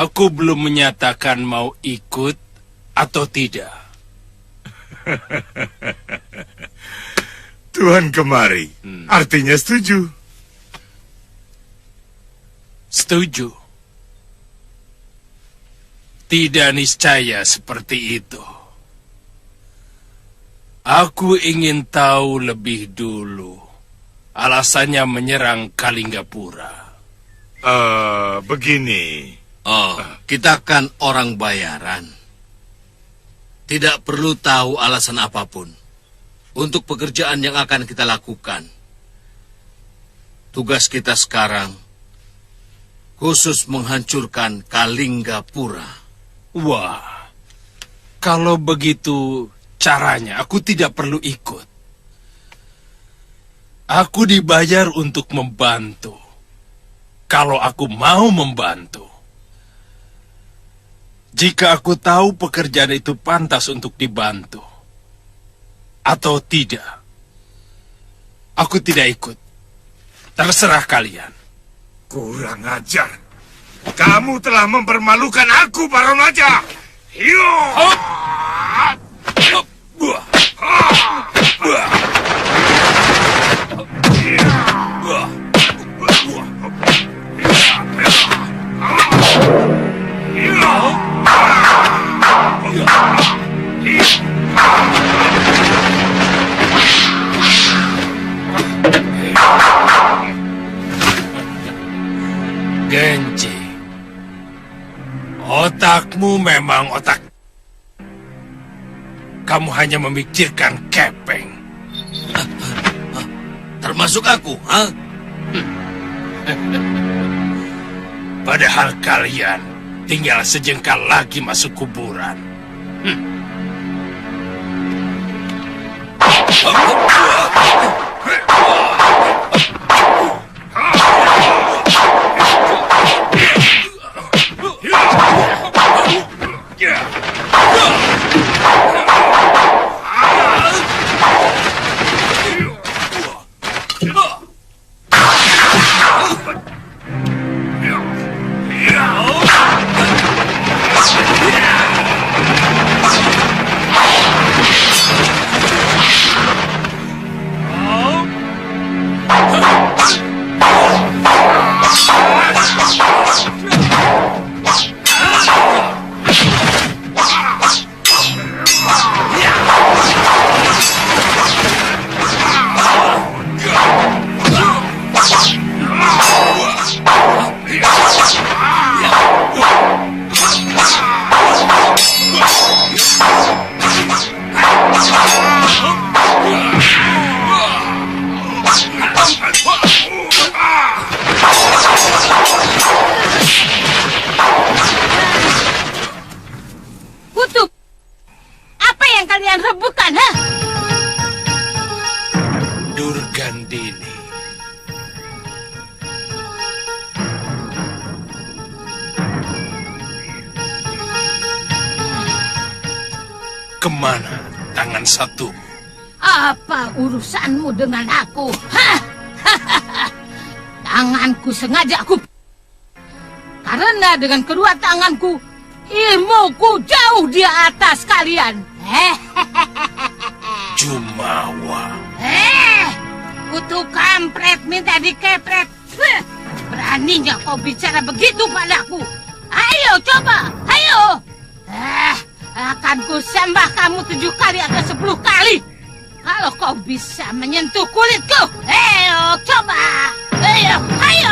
Aku belum menyatakan mau ikut atau tidak. Tuhan kemari, artinya setuju. Setuju. Tidak niscaya seperti itu. Aku ingin tahu lebih dulu alasannya menyerang Kalinggapura. Begini. Kita kan orang bayaran. Tidak perlu tahu alasan apapun untuk pekerjaan yang akan kita lakukan. Tugas kita sekarang khusus menghancurkan Kalinggapura. Wah, kalau begitu caranya aku tidak perlu ikut. Aku dibayar untuk membantu. Kalau aku mau membantu. Jika aku tahu pekerjaan itu pantas untuk dibantu atau tidak, aku tidak ikut. Terserah kalian. Kurang ajar. Kamu telah mempermalukan aku, Baron Raja. Yo! Genji, otakmu memang otak. Kamu hanya memikirkan kepeng. Termasuk aku, ha? Padahal kalian tinggal sejengkal lagi masuk kuburan. Kutuk, apa yang kalian rebutkan, ha? Durgandini. Kemana tangan satu? Apa urusanmu dengan aku? Hah? Tanganku sengaja aku... Karena dengan kedua tanganku, ilmuku jauh di atas kalian. Jumawa. Kutu kampret minta dikepret. Beraninya kau bicara begitu padaku. Ayo coba, ayo. Akan kusembah kamu 7 kali atau 10 kali. Kalau kau bisa menyentuh kulitku. Ayo coba. Ayo, ayo.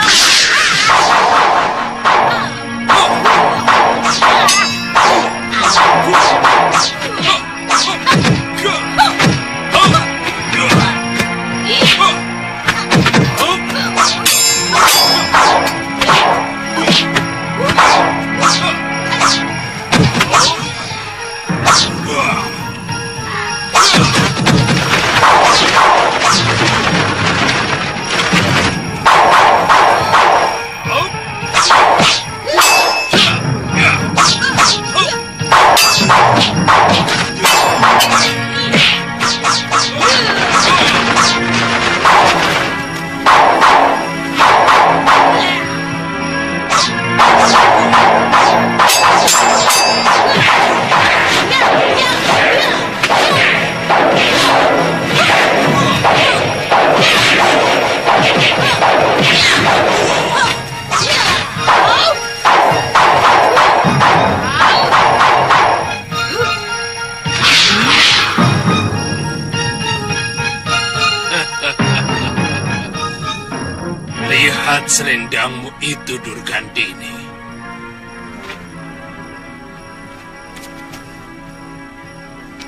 Lihat selendangmu itu, Durgandini.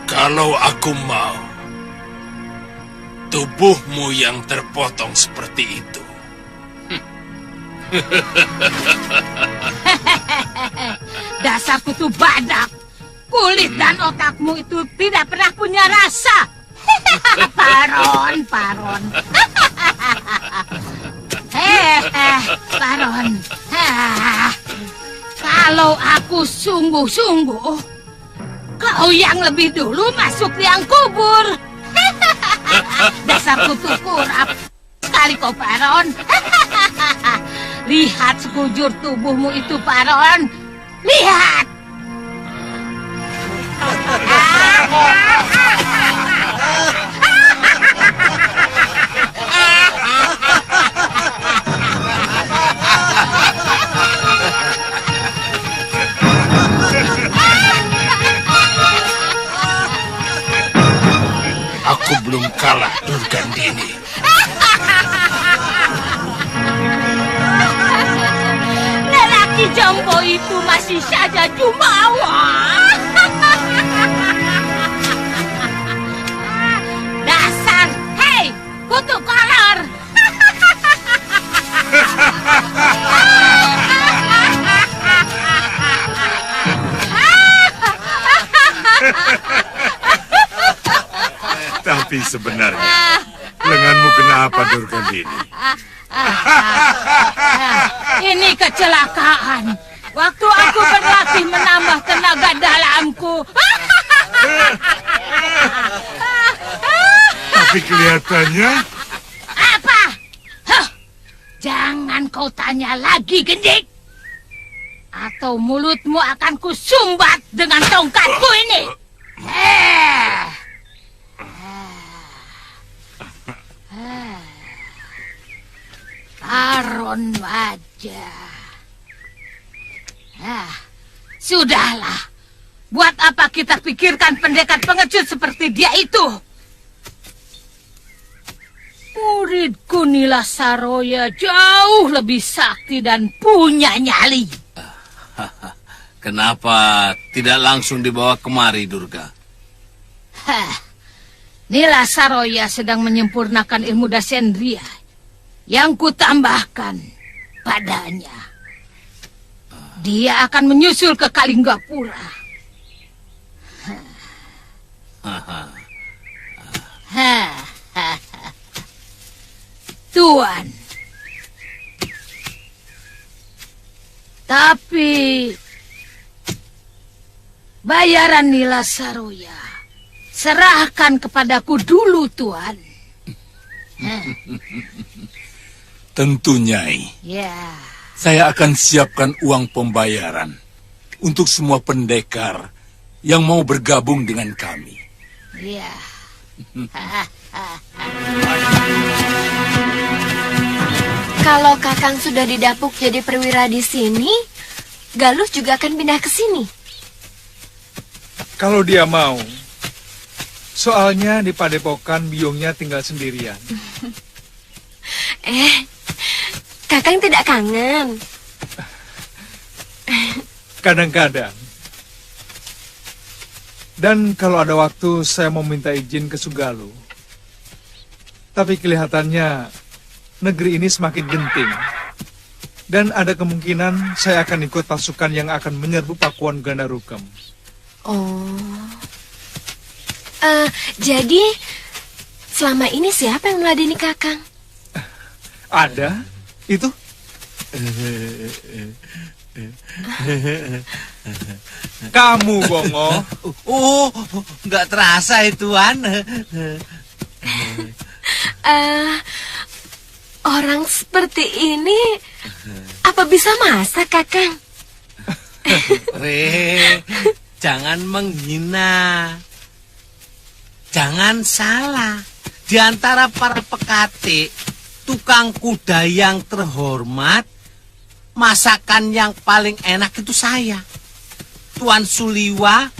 Kalau aku mau, tubuhmu yang terpotong seperti itu. Dasar kutu badak. Kulit dan otakmu itu tidak pernah punya rasa. Paron. Paron. Kalau aku sungguh-sungguh, kau yang lebih dulu masuk liang kubur. Dasar kutu kurap. Sekali kau, Paron. Lihat sekujur tubuhmu itu, Paron. Lihat. Aku belum kalah, Durgandini. Lelaki jompo itu masih saja jumawa. Dasar, hei, kutu kolor. Tapi sebenarnya, lenganmu kenapa, Durgandini? Ini kecelakaan. Waktu aku berlatih menambah tenaga dalamku. Tapi kelihatannya... Apa? Huh, jangan kau tanya lagi, Gendik. Atau mulutmu akan kusumbat dengan tongkatku ini. Paron wajah. Sudahlah. Buat apa kita pikirkan pendekat pengecut seperti dia itu? Muridku Nila Saroya jauh lebih sakti dan punya nyali. Kenapa tidak langsung dibawa kemari, Durga? Nila Saroya sedang menyempurnakan ilmu Dasendria yang kutambahkan padanya. Dia akan menyusul ke Kalinggapura. Tuan. Tapi bayaran Nila Saroya serahkan kepadaku dulu, Tuan. Tentu, Nyai. Ya. Saya akan siapkan uang pembayaran untuk semua pendekar yang mau bergabung dengan kami. Ya. Kalau Kakang sudah didapuk jadi perwira di sini, Galuh juga akan pindah ke sini. Kalau dia mau. Soalnya di padepokan biungnya tinggal sendirian. Kakang tidak kangen. Kadang-kadang. Dan kalau ada waktu saya mau minta izin ke Sugaluh. Tapi kelihatannya negeri ini semakin genting. Dan ada kemungkinan saya akan ikut pasukan yang akan menyerbu Pakuan Gandarukem. Jadi selama ini siapa yang meladeni Kakang? Ada? Itu? Kamu, Bongo. Oh, nggak terasa itu, Tuan. Orang seperti ini apa bisa masak, Kakang? Jangan menghina. Jangan salah. Di antara para pekate, tukang kuda yang terhormat, masakan yang paling enak itu saya. Tuan Suliwa,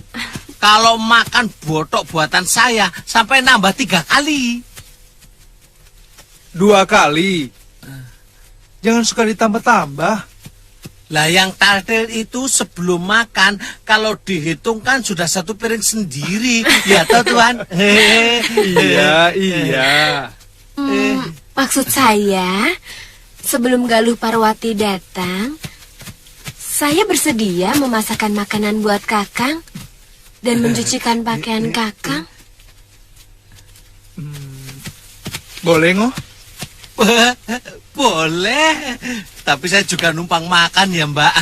kalau makan botok buatan saya sampai nambah 3 kali. 2 kali. Jangan suka ditambah-tambah. Lah yang taldel itu sebelum makan, kalau dihitung kan sudah satu piring sendiri. Ya toh Tuan? Iya. Maksud saya, sebelum Galuh Parwati datang, saya bersedia memasakkan makanan buat Kakang dan mencucikan pakaian Kakang. Boleh, Ngoh? Boleh, tapi saya juga numpang makan ya Mbak.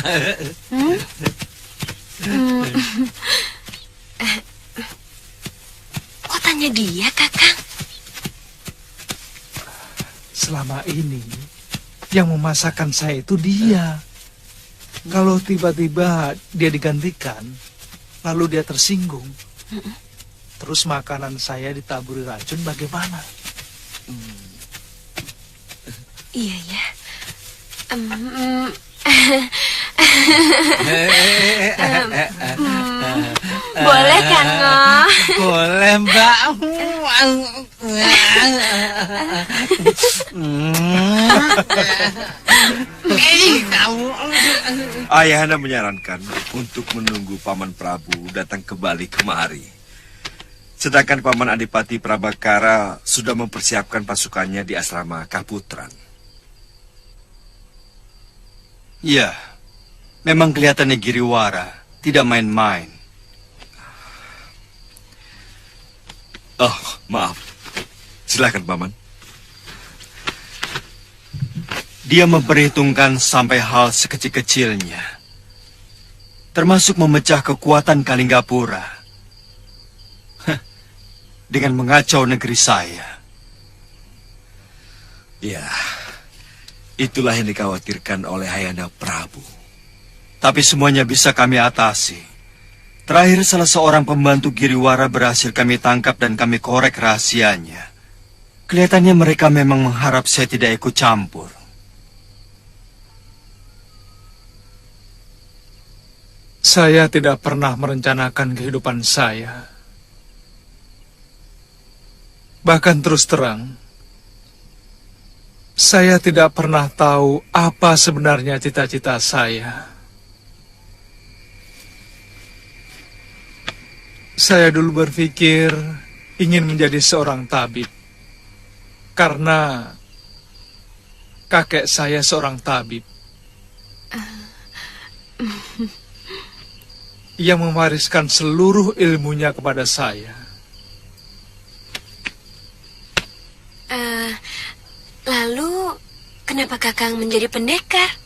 Kok tanya dia, Kakang? Selama ini, yang memasakkan saya itu dia. Kalau tiba-tiba dia digantikan, lalu dia tersinggung, terus makanan saya ditaburi racun, bagaimana? Iya ya. Boleh kan, Ngoh? Boleh Mbak. Ayahanda menyarankan untuk menunggu Paman Prabu datang kembali kemari. Sedangkan Paman Adipati Prabakara sudah mempersiapkan pasukannya di asrama Kaputran. Ya, memang kelihatannya Giriwara tidak main-main. Oh, maaf. Silakan, Paman. Dia memperhitungkan sampai hal sekecil-kecilnya, termasuk memecah kekuatan Kalinggapura dengan mengacau negeri saya. Ya, itulah yang dikhawatirkan oleh Ayahanda Prabu. Tapi semuanya bisa kami atasi. Terakhir salah seorang pembantu Giriwara berhasil kami tangkap dan kami korek rahasianya. Kelihatannya mereka memang mengharap saya tidak ikut campur. Saya tidak pernah merencanakan kehidupan saya. Bahkan terus terang, saya tidak pernah tahu apa sebenarnya cita-cita saya. Saya dulu berpikir ingin menjadi seorang tabib, karena kakek saya seorang tabib yang mewariskan seluruh ilmunya kepada saya. Lalu, kenapa Kakang menjadi pendekar?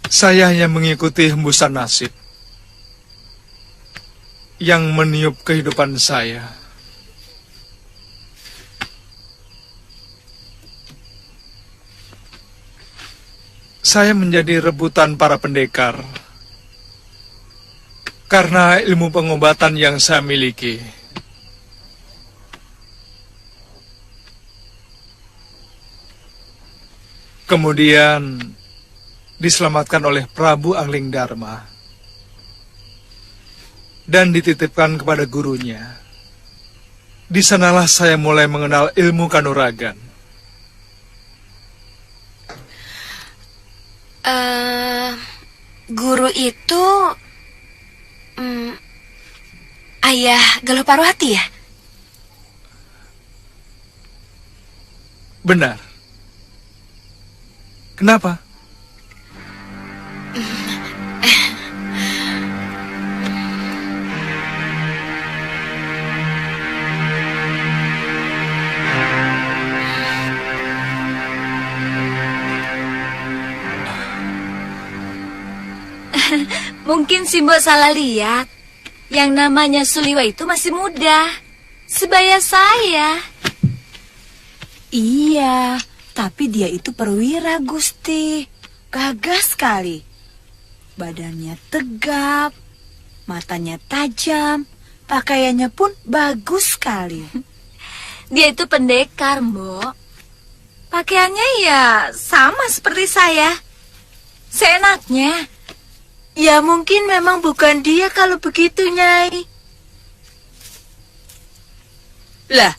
Saya hanya mengikuti hembusan nasib yang meniup kehidupan saya. Saya menjadi rebutan para pendekar karena ilmu pengobatan yang saya miliki. Kemudian diselamatkan oleh Prabu Anglingdarma dan dititipkan kepada gurunya. Di sanalah saya mulai mengenal ilmu kanuragan. Guru itu ayah Galuh Parwati ya? Benar. Kenapa? Mungkin si Mbok salah lihat. Yang namanya Suliwa itu masih muda, sebaya saya. Iya, tapi dia itu perwira, Gusti. Gagah sekali. Badannya tegap, matanya tajam, pakaiannya pun bagus sekali. Dia itu pendekar, Mbok. Pakaiannya ya sama seperti saya. Seenaknya. Ya mungkin memang bukan dia kalau begitu, Nyai. Lah,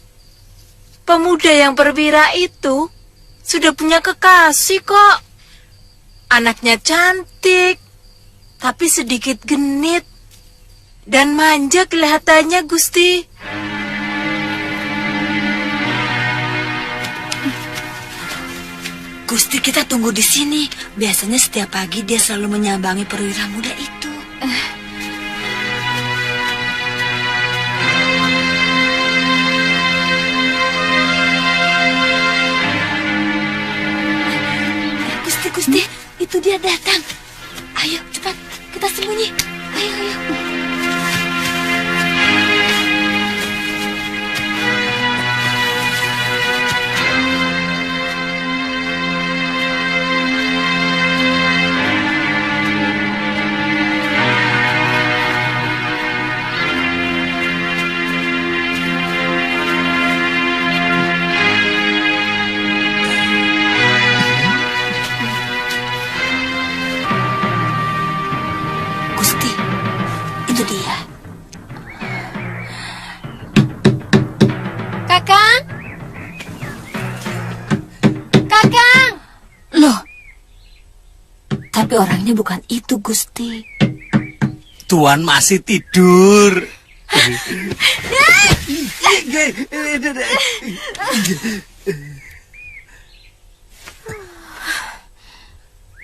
pemuda yang perwira itu sudah punya kekasih kok. Anaknya cantik, tapi sedikit genit dan manja kelihatannya, Gusti. Gusti, kita tunggu di sini. Biasanya setiap pagi dia selalu menyambangi perwira muda itu. Gusti, itu dia datang. Ayo, cepat, kita sembunyi. Ayo, ayo. Itu dia. Kakang! Kakang! Loh, tapi orangnya bukan itu, Gusti. Tuan masih tidur.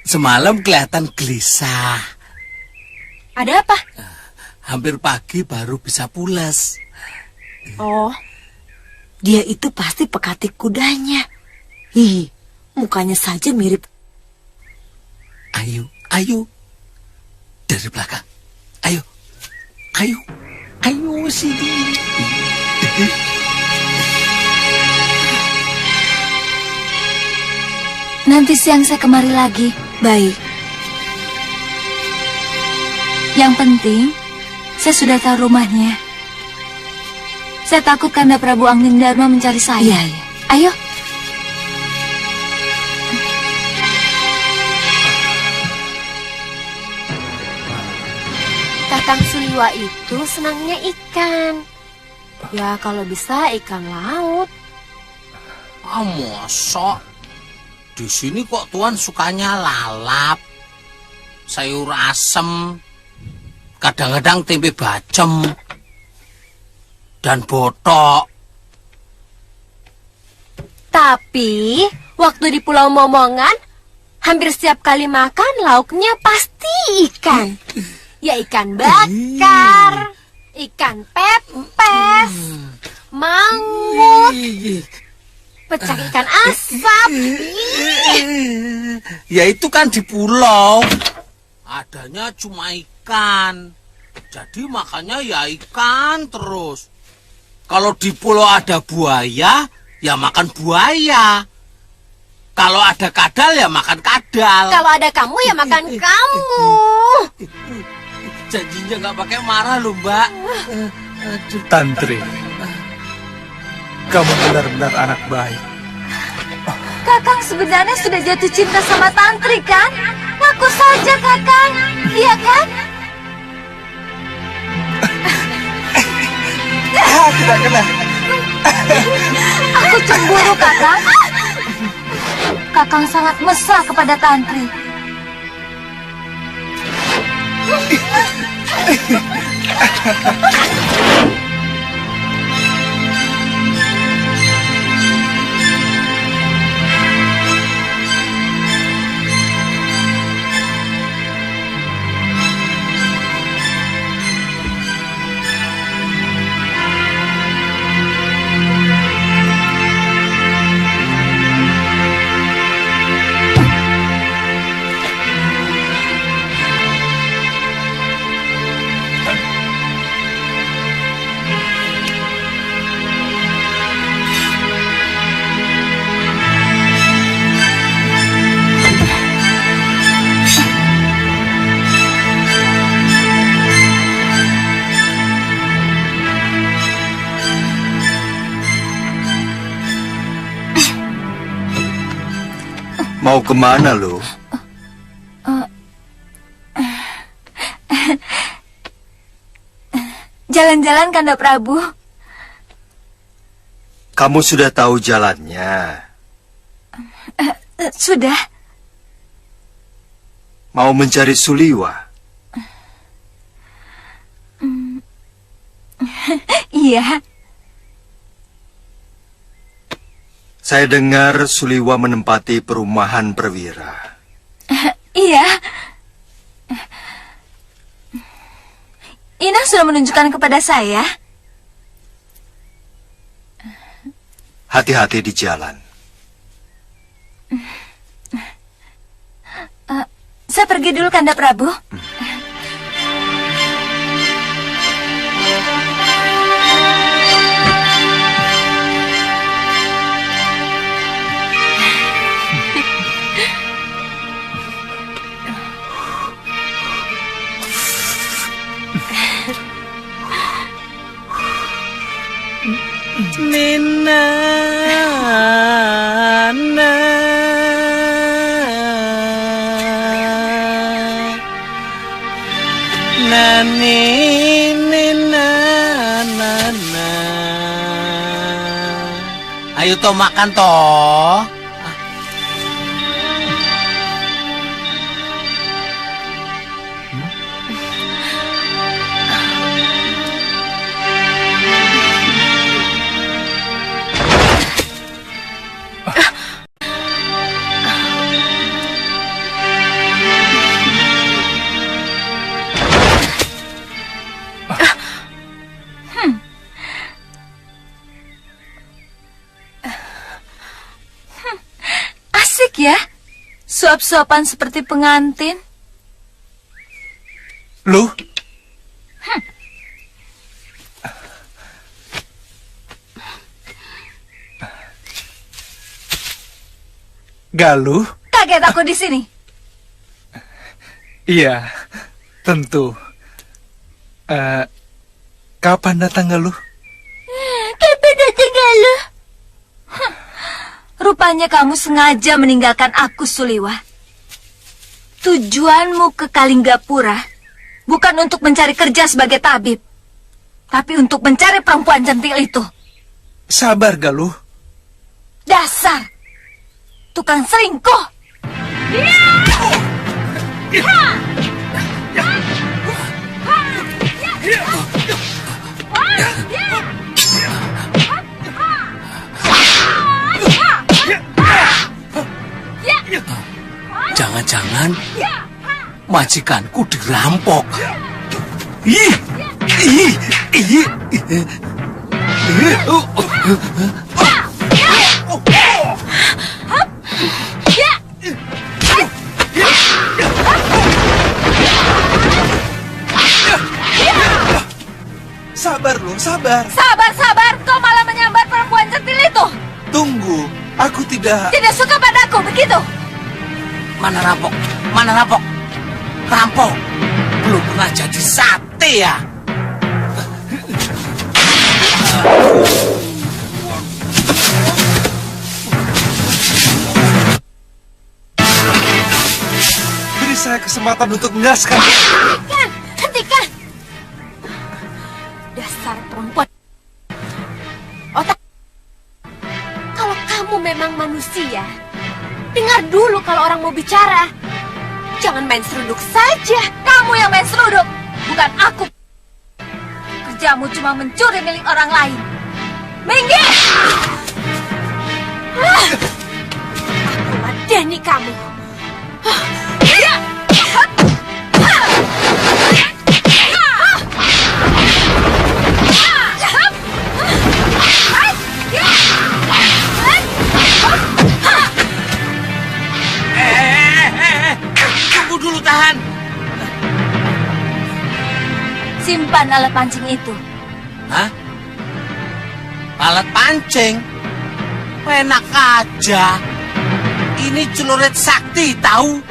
Semalam kelihatan gelisah. Ada apa? Hampir pagi baru bisa pulas. Oh, dia itu pasti pekatik kudanya. Ih, mukanya saja mirip. Ayo, ayo. Dari belakang. Ayo. Ayo. Ayo sini. Nanti siang saya kemari lagi. Baik. Yang penting, saya sudah tahu rumahnya. Saya takut Kanda Prabu Anggindharma mencari saya. Iya, iya. Ayo. Kakang Suliwa itu senangnya ikan. Ya, kalau bisa ikan laut. Mosok. Di sini kok Tuan sukanya lalap, sayur asem, kadang-kadang tempe bacem, dan botok. Tapi, waktu di Pulau Momongan, hampir setiap kali makan lauknya pasti ikan. Ya ikan bakar, ikan pepes, mangut, pecah ikan asap. Ya itu kan di pulau. Adanya cuma ikan. Jadi makannya ya ikan terus. Kalau di pulau ada buaya, ya makan buaya. Kalau ada kadal, ya makan kadal. Kalau ada kamu, ya makan kamu. Janjinya nggak pakai marah loh, Mbak. Tantri, kamu benar-benar anak baik. Kakang sebenarnya sudah jatuh cinta sama Tantri, kan? Ngaku saja, Kakang. Iya kan? Tidak kena. Aku cemburu, Kakang. Kakang sangat mesra kepada Tantri. Mau kemana lo? Jalan-jalan, Kanda Prabu. Kamu sudah tahu jalannya. Sudah. Mau mencari Suliwa? Iya. Saya dengar Suliwa menempati perumahan perwira. Iya. Inang sudah menunjukkan kepada saya. Hati-hati di jalan. Saya pergi dulu, Kanda Prabu. Nina, Nani, Nina, Nana. Ayo toh makan toh. Asik ya, suap-suapan seperti pengantin. Lu? Galuh? Kaget aku di sini. Iya, tentu. Kapan datang Galuh? Kapan datang Galuh? Rupanya kamu sengaja meninggalkan aku, Suliwa. Tujuanmu ke Kalinggapura bukan untuk mencari kerja sebagai tabib, tapi untuk mencari perempuan centil itu. Sabar, Galuh. Dasar tukang selingkuh. Jangan-jangan majikanku dirampok. Ih, ih, ih, ih. Sabar, lu, sabar. Sabar, kau malah menyambar perempuan centil itu. Tunggu, aku tidak... Tidak suka padaku, begitu? Mana rampok? Mana rampok? Rampok belum pernah jadi sate ya. Beri saya kesempatan untuk menjelaskan. Hentikan! Dasar perempuan. Otak. Kalau kamu memang manusia, dengar dulu kalau orang mau bicara. Jangan main seruduk saja. Kamu yang main seruduk, bukan aku. Kerjamu cuma mencuri milik orang lain. Minggir! Aku ladeni kamu. Tunggu dulu, tahan. Simpan alat pancing itu. Hah? Alat pancing? Enak aja. Ini celurit sakti, tahu?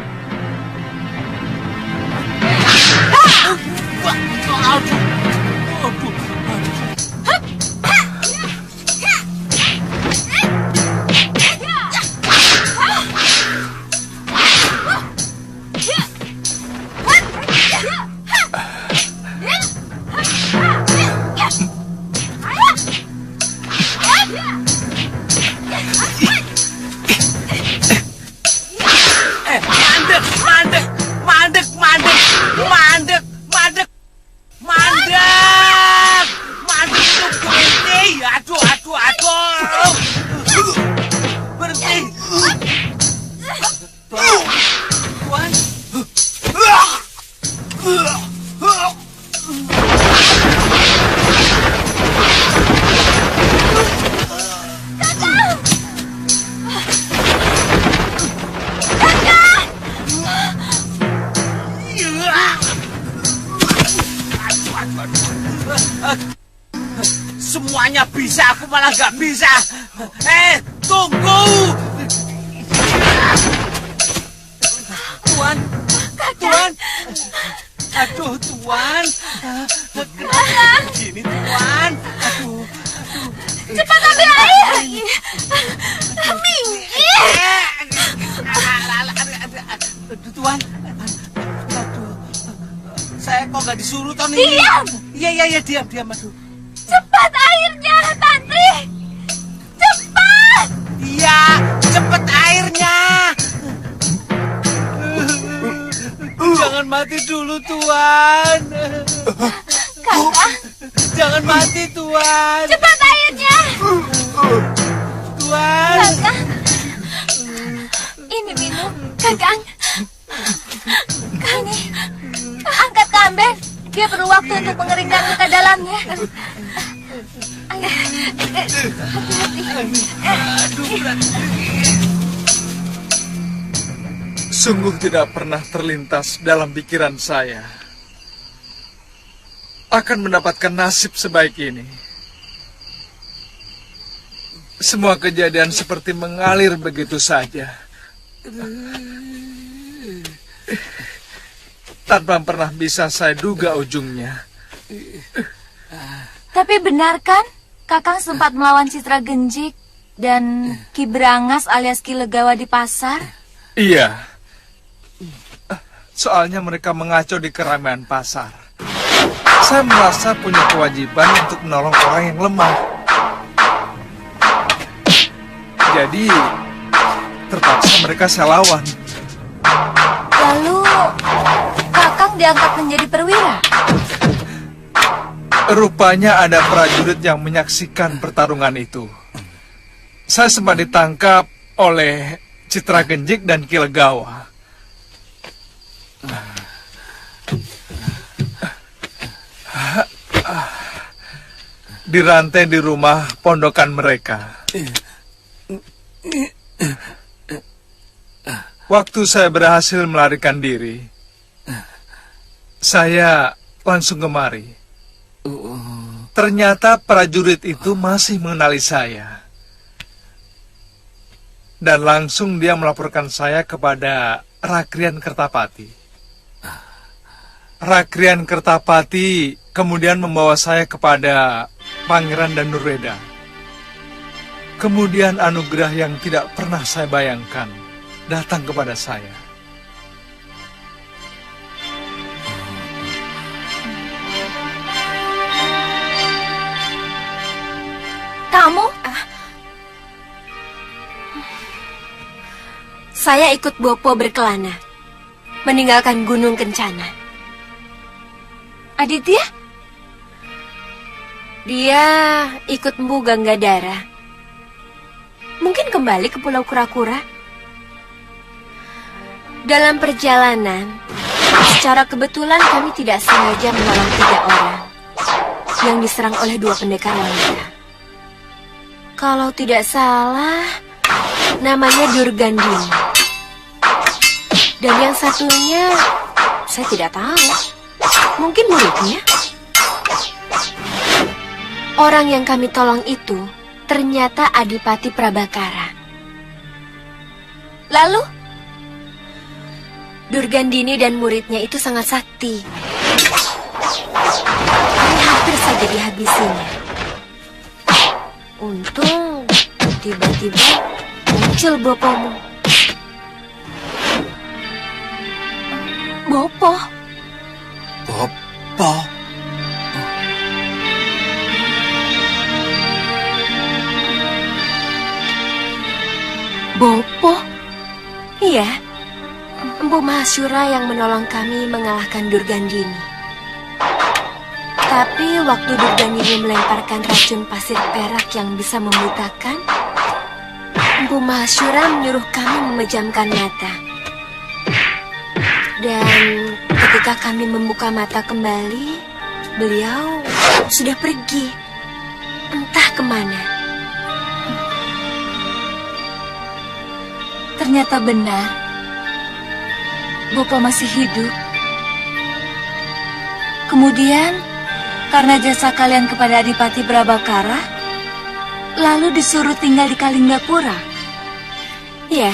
Semuanya bisa, aku malah gak bisa. Tunggu. Tuan. Tuan. Aduh, Tuan. Kenapa gini, Tuan? Aduh. Cepat ambil air. Minggir. Aduh, Tuan. Aduh. Saya kok gak disuruh, Tony? Diam. Iya, diam. Aduh. Cepat airnya, Tantri. Cepat. Iya, cepet airnya. Jangan mati dulu, Tuan. Kakak. Jangan mati, Tuan. Cepat airnya. Tuan. Kakak. Ini minum, Kakak. Ini. Angkat ke Amber. Dia perlu waktu untuk mengeringkan luka dalamnya. Ayo. Sungguh tidak pernah terlintas dalam pikiran saya akan mendapatkan nasib sebaik ini. Semua kejadian seperti mengalir begitu saja, tanpa pernah bisa saya duga ujungnya. Tapi benar kan, Kakang sempat melawan Citra Genjik dan Ki Brangas alias Ki Legawa di pasar? Iya, soalnya mereka mengacau di keramaian pasar. Saya merasa punya kewajiban untuk menolong orang yang lemah. Jadi, terpaksa mereka saya lawan. Lalu, Kakang diangkat menjadi perwira? Rupanya ada prajurit yang menyaksikan pertarungan itu. Saya sempat ditangkap oleh Citra Genjik dan Ki Legawa. Dirantai di rumah pondokan mereka. Waktu saya berhasil melarikan diri, saya langsung kemari. Ternyata prajurit itu masih mengenali saya. Dan langsung dia melaporkan saya kepada Rakrian Kertapati. Rakrian Kertapati kemudian membawa saya kepada Pangeran Danurweda. Kemudian anugerah yang tidak pernah saya bayangkan datang kepada saya. Kamu? Saya ikut Bopo berkelana, meninggalkan Gunung Kencana. Aditya? Dia ikut Mbu Ganggadara. Mungkin kembali ke Pulau Kura-Kura. Dalam perjalanan, secara kebetulan kami tidak sengaja menolong 3 orang yang diserang oleh 2 pendekar wanita. Kalau tidak salah, namanya Durgandini. Dan yang satunya, saya tidak tahu. Mungkin muridnya. Orang yang kami tolong itu ternyata Adipati Prabakara. Lalu? Durgandini dan muridnya itu sangat sakti. Kami hampir saja dihabisinya. Untung tiba-tiba muncul Bopomu. Bopo? Bopo? Bopo? Iya, Empu Mahasyura yang menolong kami mengalahkan Durgandini. Tapi waktu Durgandini melemparkan racun pasir perak yang bisa membutakan, Empu Mahasyura menyuruh kami memejamkan mata. Dan ketika kami membuka mata kembali, beliau sudah pergi, entah kemana. Ternyata benar, Bopo masih hidup. Kemudian, Karena jasa kalian kepada Adipati Prabakara, lalu disuruh tinggal di Kalinggapura? Ya,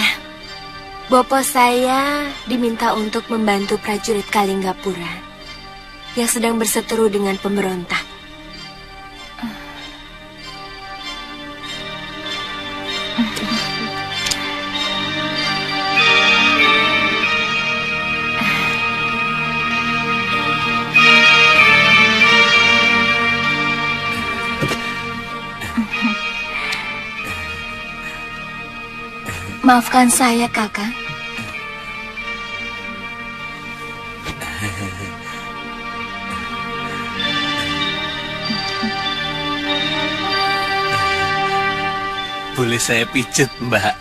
Bopo saya diminta untuk membantu prajurit Kalinggapura yang sedang berseteru dengan pemberontak. Maafkan saya, Kakang. Boleh saya pijet, Mbak?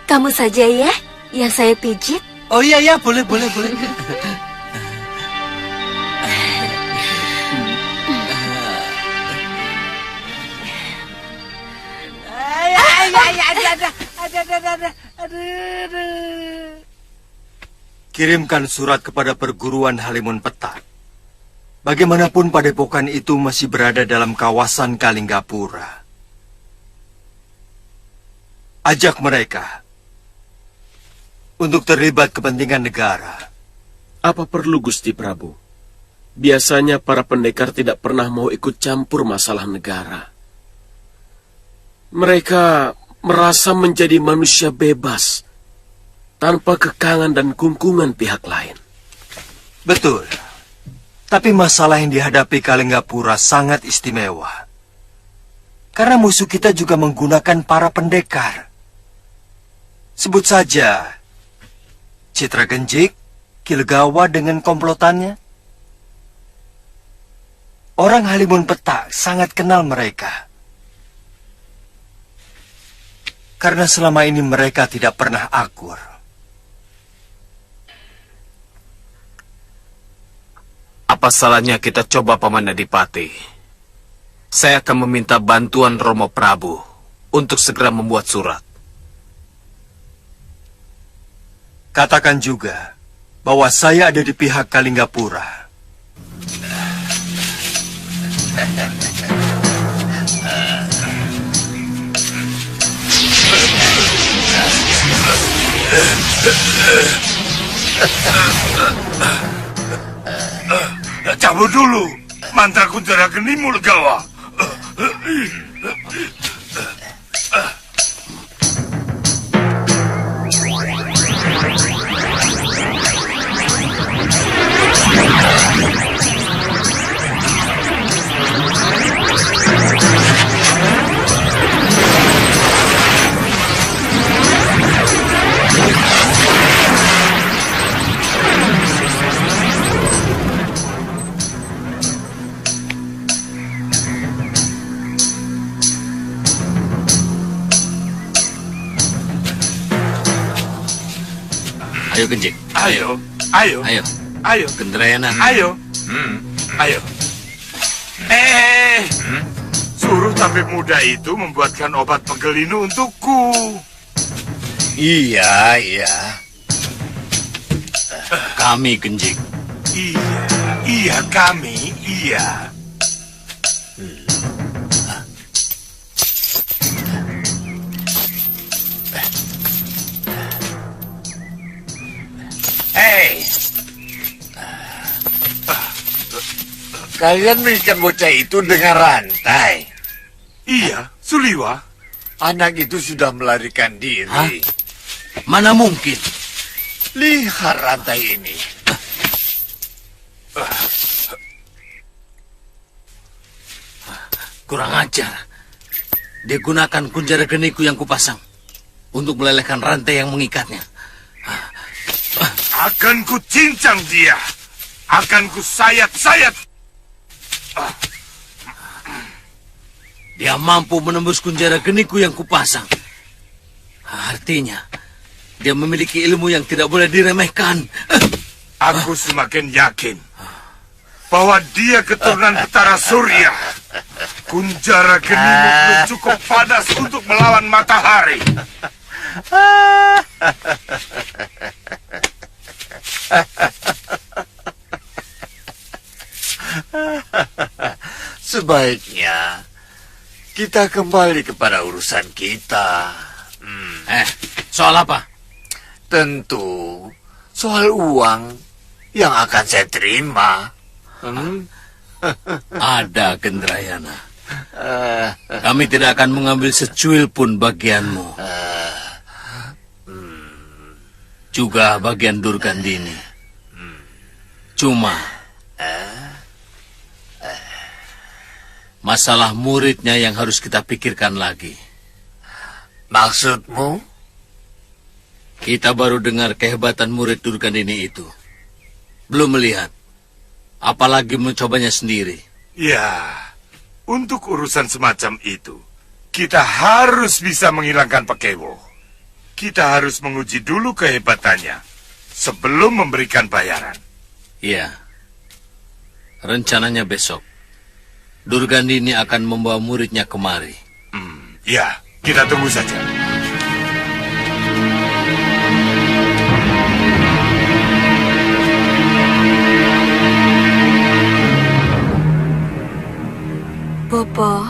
Kamu saja ya yang saya pijit. Oh iya, boleh. Kirimkan surat kepada perguruan Halimun Petak. Bagaimanapun padepokan itu masih berada dalam kawasan Kalinggapura. Ajak mereka untuk terlibat kepentingan negara. Apa perlu Gusti Prabu? Biasanya para pendekar tidak pernah mau ikut campur masalah negara. Mereka merasa menjadi manusia bebas, tanpa kekangan dan kungkungan pihak lain. Betul. Tapi masalah yang dihadapi Kalinggapura sangat istimewa. Karena musuh kita juga menggunakan para pendekar. Sebut saja Citra Genjik, Kilegawa dengan komplotannya. Orang Halimun Petak sangat kenal mereka. Karena selama ini mereka tidak pernah akur. Apa salahnya kita coba Paman Adipati? Saya akan meminta bantuan Romo Prabu untuk segera membuat surat. Katakan juga bahwa saya ada di pihak Kalinggapura. Cabut dulu, mantra kunjara genimu Legawa. Ayo Genjik. Ayo. Gendrayana. Ayo. Suruh tabib muda itu membuatkan obat pegelinu untukku. Iya. Kami Genjik. Iya kami. Kalian mengikat bocah itu dengan rantai. Iya, Suliwa. Anak itu sudah melarikan diri. Hah? Mana mungkin? Lihat rantai ini. Kurang ajar. Dia gunakan kunjara geniku yang kupasang untuk melelehkan rantai yang mengikatnya. Akan ku cincang dia. Akan ku sayat-sayat. Dia mampu menembus kunjara geniku yang kupasang. Artinya, dia memiliki ilmu yang tidak boleh diremehkan. Aku semakin yakin bahwa dia keturunan Betara Surya. Kunjara genimu belum cukup padas untuk melawan matahari. Sebaiknya kita kembali kepada urusan kita. Soal apa? Tentu soal uang yang akan saya terima. Ada, Gendrayana. Kami tidak akan mengambil secuil pun bagianmu. Juga bagian Durgandini. Cuma masalah muridnya yang harus kita pikirkan lagi. Maksudmu? Kita baru dengar kehebatan murid Durgandini itu. Belum melihat. Apalagi mencobanya sendiri. Ya, untuk urusan semacam itu, kita harus bisa menghilangkan Pekewo. Kita harus menguji dulu kehebatannya sebelum memberikan bayaran. Iya. Rencananya besok, Durgandini akan membawa muridnya kemari. Ya, kita tunggu saja. Bopo.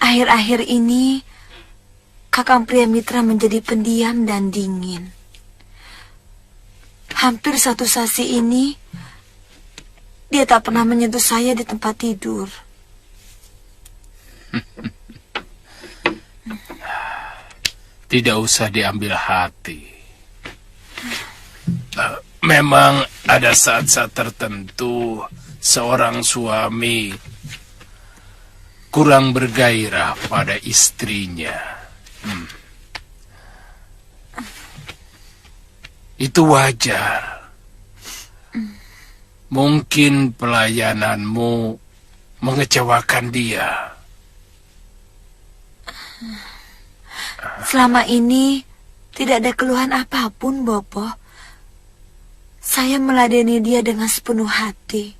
Akhir-akhir ini, Kakang Priamitra menjadi pendiam dan dingin. Hampir 1 sasi ini, dia tak pernah menyentuh saya di tempat tidur. Tidak usah diambil hati. Memang ada saat-saat tertentu seorang suami kurang bergairah pada istrinya. Itu wajar. Mungkin pelayananmu mengecewakan dia. Selama ini tidak ada keluhan apapun, Bopo. Saya meladeni dia dengan sepenuh hati.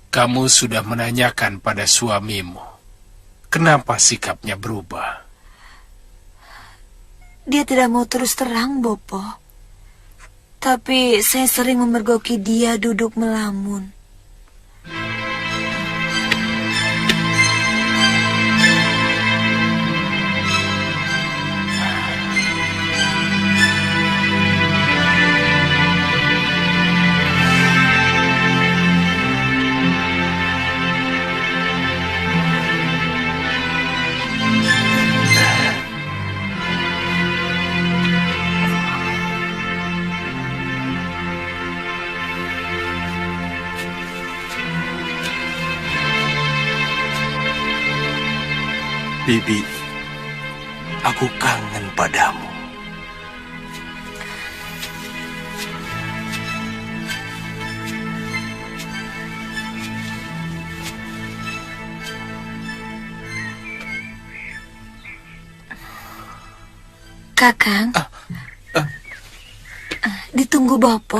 Kamu sudah menanyakan pada suamimu, kenapa sikapnya berubah? Dia tidak mau terus terang, Bopo. Tapi saya sering memergoki dia duduk melamun. Bibi, aku kangen padamu. Kakang, ditunggu Bopo.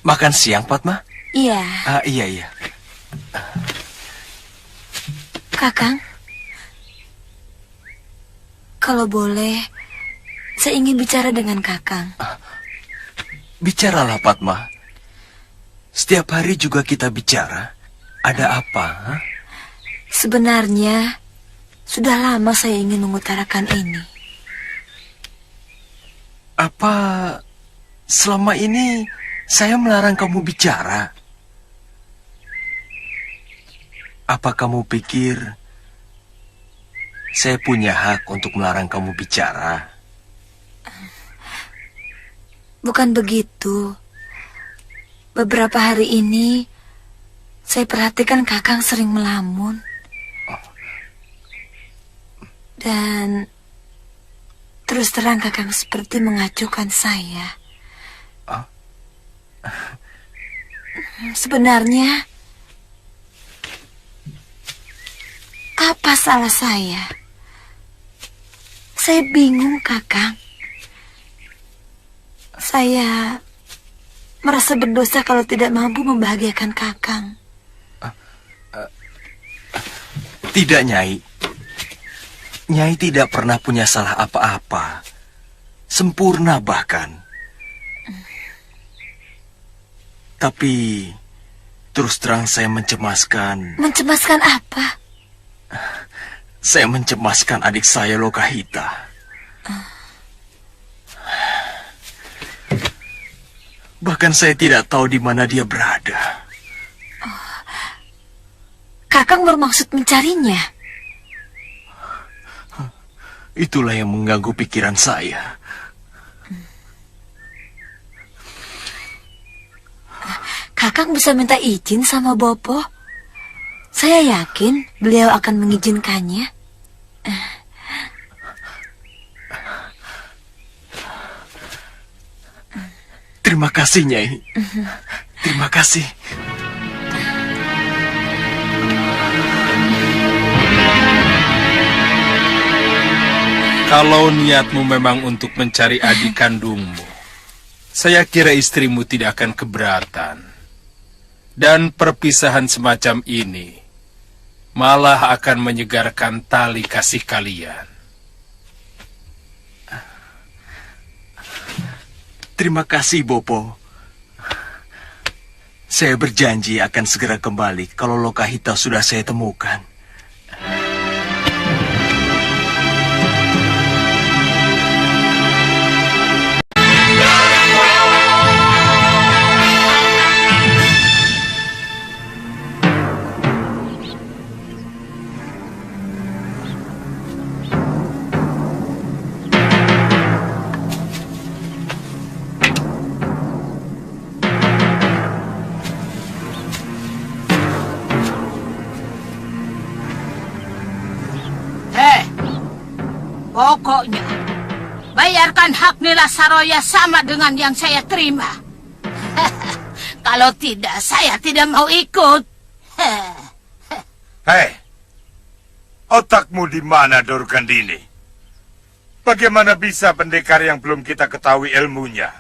Makan siang, Padma? Iya. Iya. Kakang, kalau boleh, saya ingin bicara dengan Kakang. Bicaralah, Padma. Setiap hari juga kita bicara. Ada apa? Sebenarnya, sudah lama saya ingin mengutarakan ini. Apa selama ini saya melarang kamu bicara? Apa kamu pikir saya punya hak untuk melarang kamu bicara? Bukan begitu. Beberapa hari ini, saya perhatikan Kakang sering melamun. Dan terus terang Kakang seperti mengacuhkan saya. Sebenarnya, apa salah saya? Saya bingung, Kakang. Saya merasa berdosa kalau tidak mampu membahagiakan Kakang. Tidak, Nyai. Nyai tidak pernah punya salah apa-apa. Sempurna bahkan. Tapi terus terang saya mencemaskan. Mencemaskan apa? Saya mencemaskan adik saya Lokahita. Bahkan saya tidak tahu di mana dia berada. Kakang bermaksud mencarinya. Itulah yang mengganggu pikiran saya. Kakang bisa minta izin sama Bopo. Saya yakin beliau akan mengizinkannya. Terima kasih, Nyai. Terima kasih. Kalau niatmu memang untuk mencari adik kandungmu, saya kira istrimu tidak akan keberatan. Dan perpisahan semacam ini malah akan menyegarkan tali kasih kalian. Terima kasih, Bopo. Saya berjanji akan segera kembali kalau Lokahita sudah saya temukan. Pokoknya, bayarkan hak Nila Saroya sama dengan yang saya terima. Kalau tidak, saya tidak mau ikut. Hei, otakmu di mana, Dorgandini? Bagaimana bisa pendekar yang belum kita ketahui ilmunya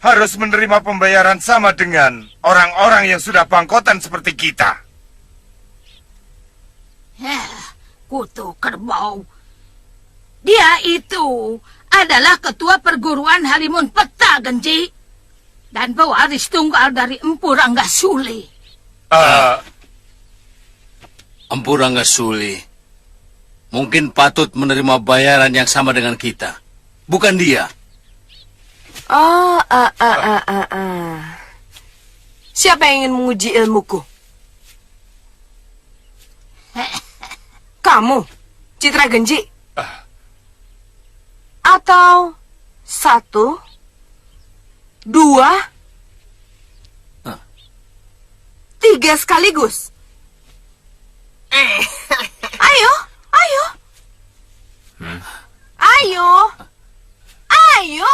harus menerima pembayaran sama dengan orang-orang yang sudah bangkotan seperti kita? Kutu kerbau. Dia itu adalah ketua perguruan Halimun Peta, Genji. Dan pewaris tunggal dari Empu Ranggasuli. Empu Ranggasuli mungkin patut menerima bayaran yang sama dengan kita. Bukan dia. Siapa yang ingin menguji ilmuku? Kamu, Citra Genji? Atau 1, 2, 3 sekaligus? Ayo, ayo. Ayo. Ayo.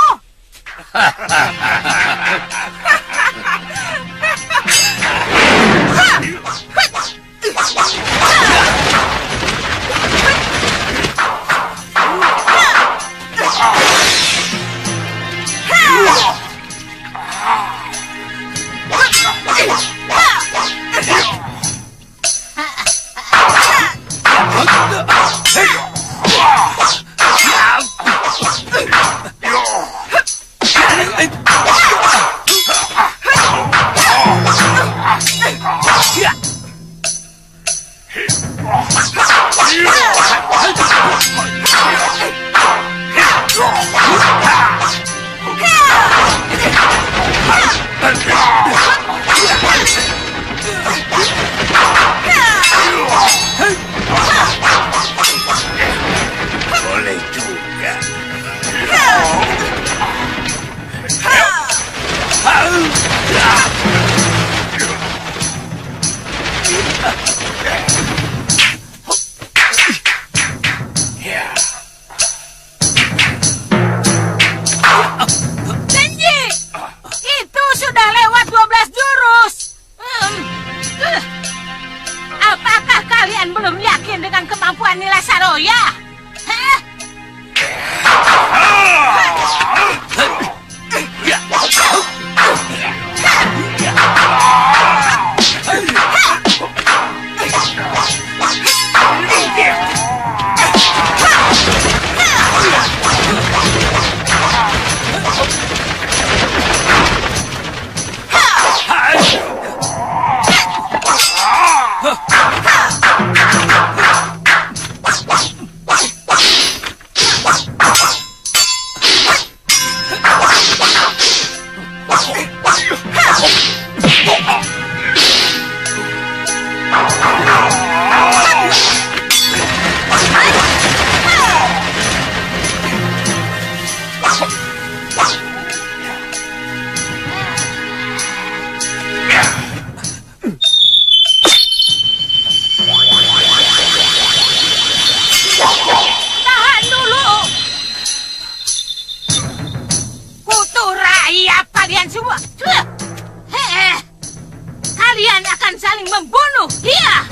saling membunuh. Iya.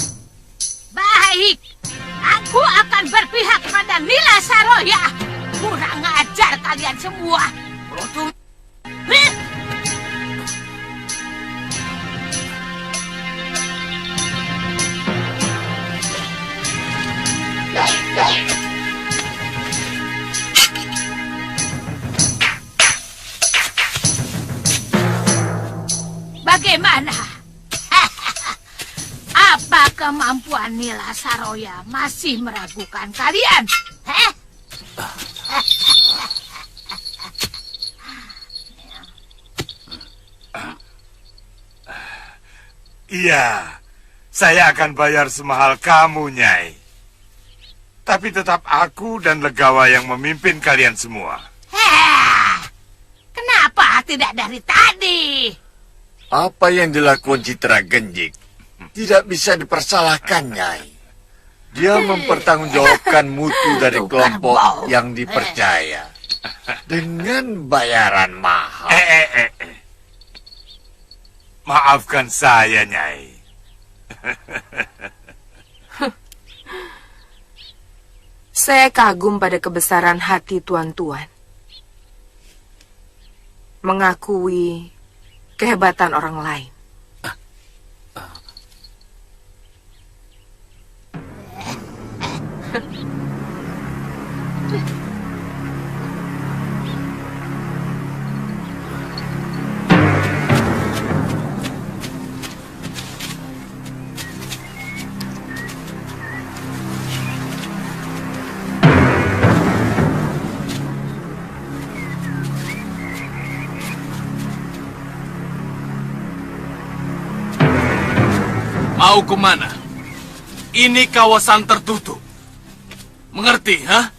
Baik. Aku akan berpihak pada Nila Saroya. Kurang ajar kalian semua. Bodoh. Bagaimana? Apa kemampuan Nila Saroya masih meragukan kalian? Iya, saya akan bayar semahal kamu, Nyai. Tapi tetap aku dan Legawa yang memimpin kalian semua. Kenapa tidak dari tadi? Apa yang dilakukan Citra Genjik tidak bisa dipersalahkan, Nyai. Dia mempertanggungjawabkan mutu dari kelompok yang dipercaya dengan bayaran mahal. Maafkan saya, Nyai. Saya kagum pada kebesaran hati tuan-tuan. Mengakui kehebatan orang lain. Mau kemana? Ini kawasan tertutup. Mengerti, ha?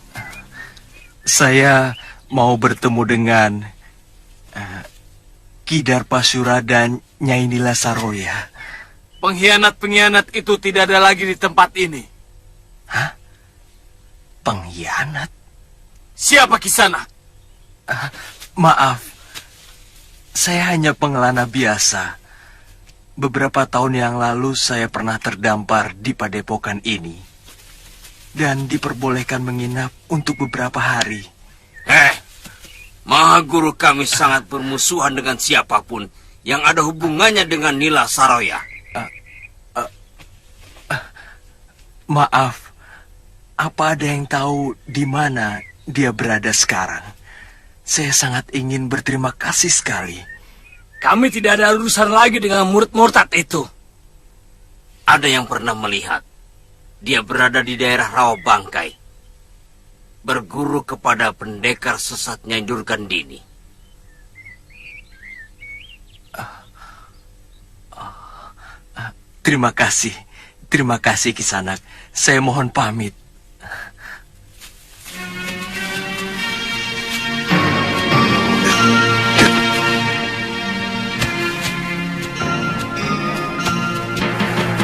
Saya mau bertemu dengan Ki Darpasura dan Nyai Nila Saroya. Pengkhianat-pengkhianat itu tidak ada lagi di tempat ini. Hah? Pengkhianat? Siapa kisana? Maaf, saya hanya pengelana biasa. Beberapa tahun yang lalu saya pernah terdampar di padepokan ini dan diperbolehkan menginap untuk beberapa hari. Mahaguru kami sangat bermusuhan dengan siapapun yang ada hubungannya dengan Nila Saroya. Maaf, apa ada yang tahu di mana dia berada sekarang? Saya sangat ingin berterima kasih sekali. Kami tidak ada urusan lagi dengan murid murtad itu. Ada yang pernah melihat. Dia berada di daerah Rawa Bangkai. Berguru kepada pendekar sesat Nyai Durgandini. Terima kasih Kisanak. Saya mohon pamit.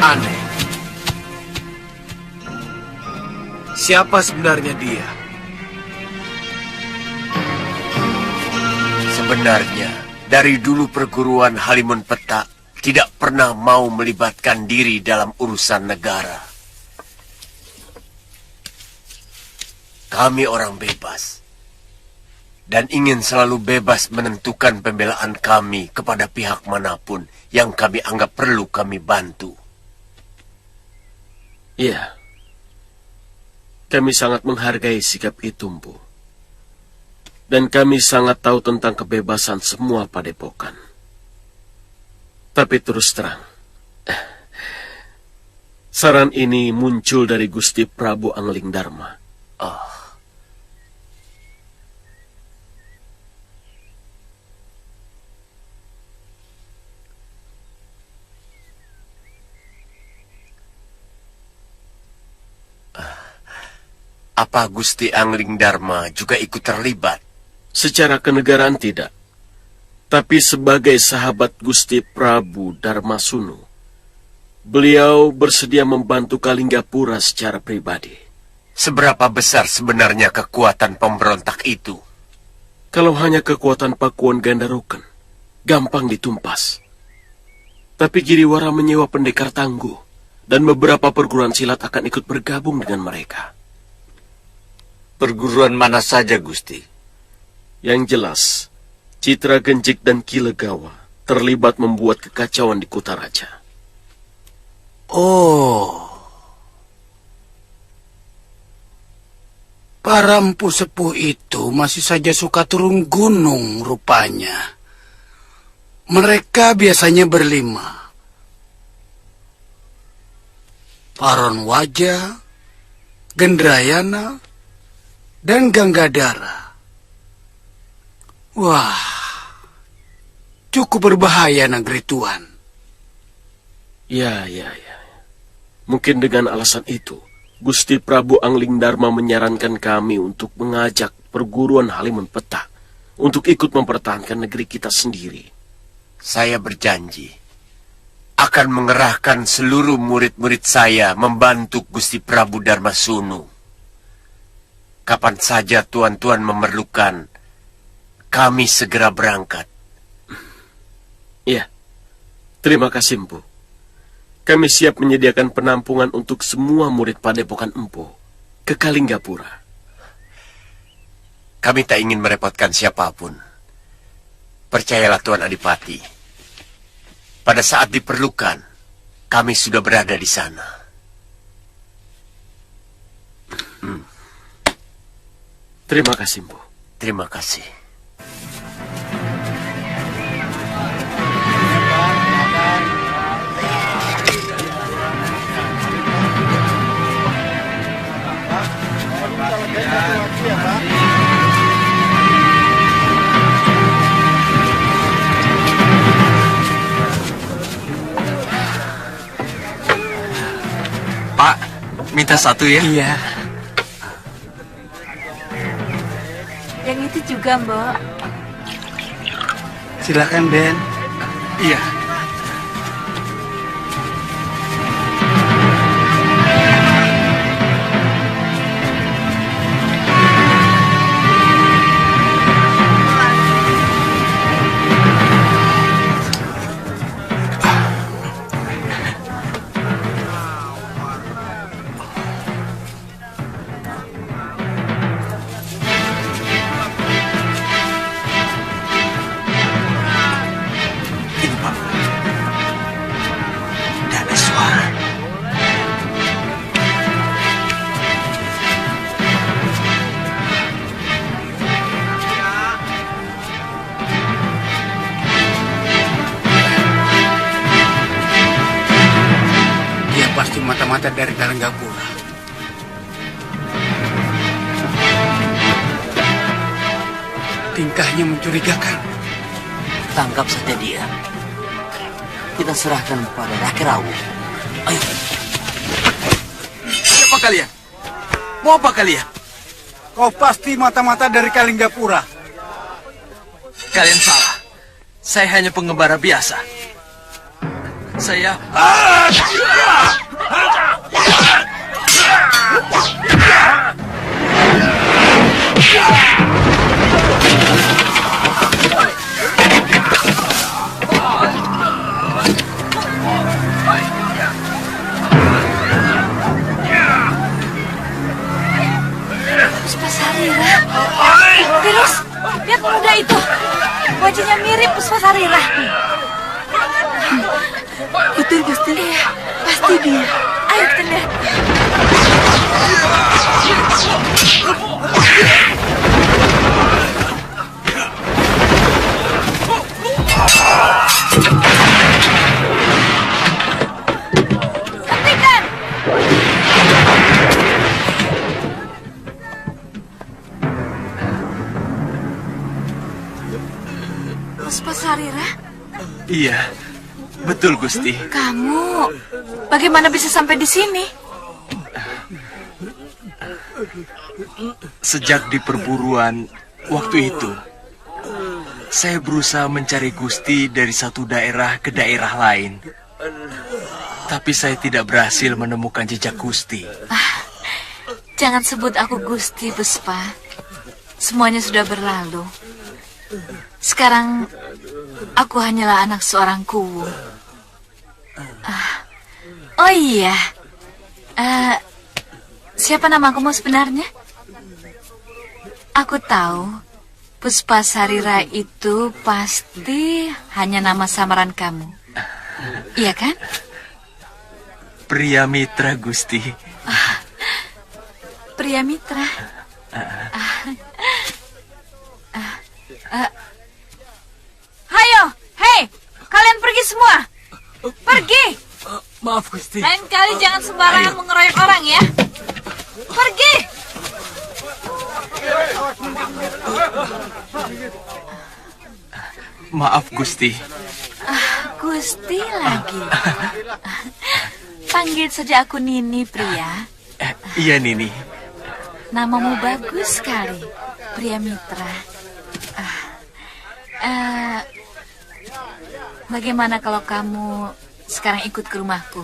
Aneh. Siapa sebenarnya dia? Sebenarnya, dari dulu perguruan Halimun Petak tidak pernah mau melibatkan diri dalam urusan negara. Kami orang bebas, dan ingin selalu bebas menentukan pembelaan kami kepada pihak manapun yang kami anggap perlu kami bantu. Iya, kami sangat menghargai sikap itu, Mpu. Dan kami sangat tahu tentang kebebasan semua padepokan. Tapi terus terang, saran ini muncul dari Gusti Prabu Angling Dharma. Apa Gusti Angling Dharma juga ikut terlibat? Secara kenegaraan tidak. Tapi sebagai sahabat Gusti Prabu Dharmasunu, beliau bersedia membantu Kalinggapura secara pribadi. Seberapa besar sebenarnya kekuatan pemberontak itu? Kalau hanya kekuatan Pakuan Gandaroken, gampang ditumpas. Tapi Giriwara menyewa pendekar tangguh, dan beberapa perguruan silat akan ikut bergabung dengan mereka. Perguruan mana saja, Gusti? Yang jelas, Citra Genjik dan Kilegawa terlibat membuat kekacauan di Kutaraja. Oh. Para empu sepuh itu masih saja suka turun gunung rupanya. Mereka biasanya berlima. Paron Waja, Gendrayana, dan Ganggadara. Wah, cukup berbahaya negeri Tuan. Ya. Mungkin dengan alasan itu, Gusti Prabu Angling Dharma menyarankan kami untuk mengajak perguruan Halimun Petak untuk ikut mempertahankan negeri kita sendiri. Saya berjanji akan mengerahkan seluruh murid-murid saya membantu Gusti Prabu Darmasunu. Kapan saja tuan-tuan memerlukan, kami segera berangkat. Ya, terima kasih, Empu. Kami siap menyediakan penampungan untuk semua murid Padepokan Empu ke Kalinggapura. Kami tak ingin merepotkan siapapun. Percayalah Tuan Adipati. Pada saat diperlukan, kami sudah berada di sana. Terima kasih, Empu. Terima kasih. Pak, minta satu ya? Iya. Yang itu juga, Mbak. Silakan, Den. Iya. mata-mata dari Kalinggapura. Tingkahnya mencurigakan. Tangkap saja dia. Kita serahkan kepada Raki Rawu. Ayo. Siapa kalian? Mau apa kalian? Kau pasti mata-mata dari Kalinggapura. Kalian salah. Saya hanya pengembara biasa. Saya... Puspasarira. Terus, lihat pemuda itu. Wajahnya mirip Puspasarira. Betul, Gusti. Iya, pasti dia. Ayo kita lihat. Hentikan! Puspasarira? Iya, betul Gusti. Kamu bagaimana bisa sampai di sini? Sejak di perburuan waktu itu, saya berusaha mencari Gusti dari satu daerah ke daerah lain. Tapi saya tidak berhasil menemukan jejak Gusti. Jangan sebut aku Gusti, Puspa. Semuanya sudah berlalu. Sekarang aku hanyalah anak seorang kuwu. Oh iya. Siapa nama kamu sebenarnya? Aku tahu Puspasarira itu pasti hanya nama samaran kamu. Iya kan? Pria mitra, Gusti. Pria mitra. Hayo, hei, kalian pergi semua. Pergi. Maaf, Gusti. Lain kali jangan sembarangan mengeroyok orang ya. Pergi. Maaf, Gusti. Gusti lagi. Panggil saja aku Nini, pria. Iya, Nini. Namamu bagus sekali, pria mitra. Bagaimana kalau kamu sekarang ikut ke rumahku?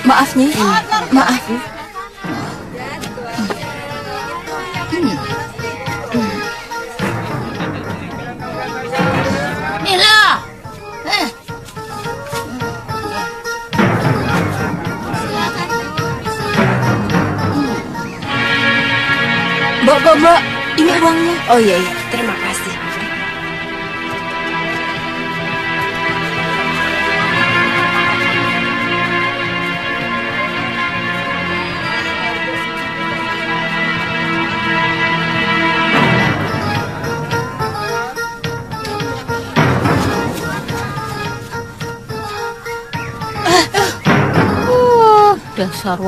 Maaf nih, maaf. Nila. Mbak, ini uangnya. Oh iya, terima kasih. Dasar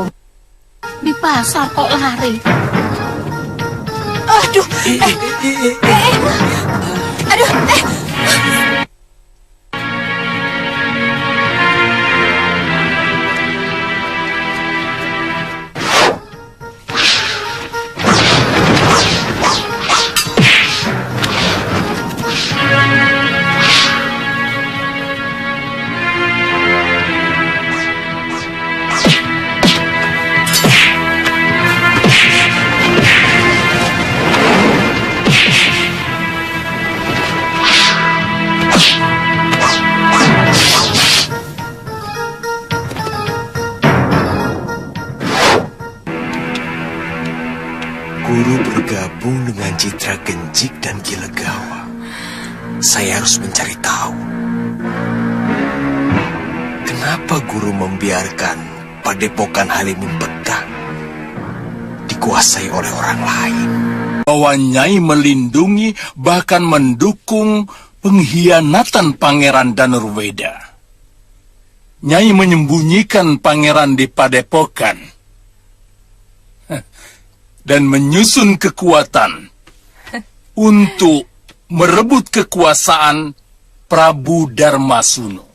di pasar kok lari. Aduh, aduh. Guru bergabung dengan Citra Genjik dan Gilegawa. Saya harus mencari tahu. Kenapa guru membiarkan padepokan Halimun Peta dikuasai oleh orang lain? Bahwa Nyai melindungi bahkan mendukung pengkhianatan Pangeran Danurweda. Nyai menyembunyikan pangeran di padepokan dan menyusun kekuatan untuk merebut kekuasaan Prabu Darmasuno.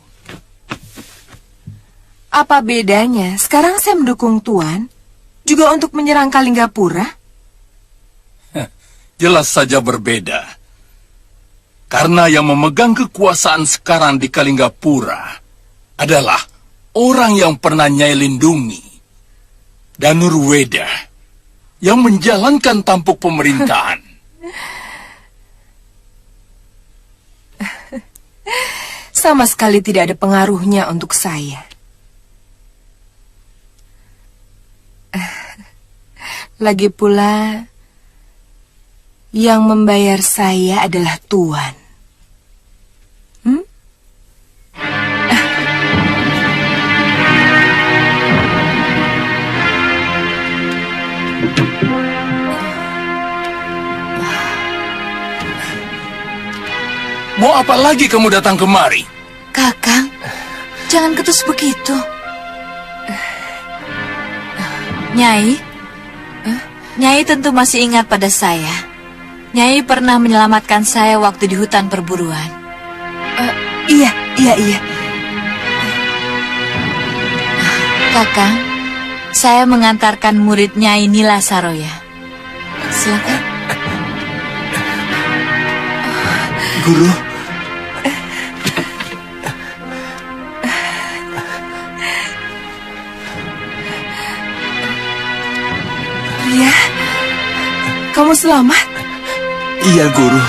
Apa bedanya? Sekarang saya mendukung Tuan juga untuk menyerang Kalinggapura. Jelas saja berbeda. Karena yang memegang kekuasaan sekarang di Kalinggapura adalah orang yang pernah Nyai lindungi, Danurweda, yang menjalankan tampuk pemerintahan. Sama sekali tidak ada pengaruhnya untuk saya. Lagi pula, yang membayar saya adalah Tuan. Mau apa lagi kamu datang kemari? Kakang, jangan ketus begitu. Nyai, Nyai tentu masih ingat pada saya. Nyai pernah menyelamatkan saya waktu di hutan perburuan. Iya. Kakang, saya mengantarkan murid Nyai Nila Saroya. Silakan. Guru. Kamu selamat? Iya, Guru.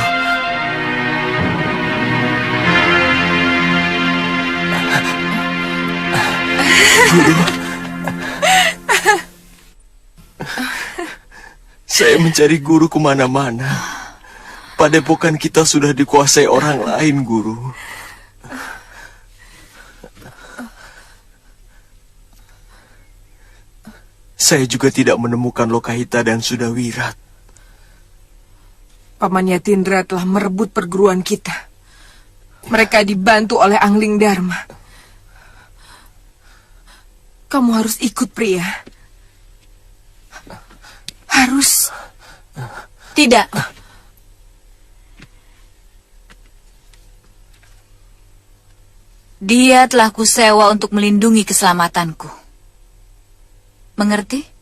Guru. Saya mencari guru kemana-mana. Padepokan kita sudah dikuasai orang lain, Guru. Saya juga tidak menemukan Lokahita dan Sudawirat. Paman Yatindra telah merebut perguruan kita. Mereka dibantu oleh Angling Dharma. Kamu harus ikut, pria. Harus. Tidak. Dia telah kusewa untuk melindungi keselamatanku. Mengerti?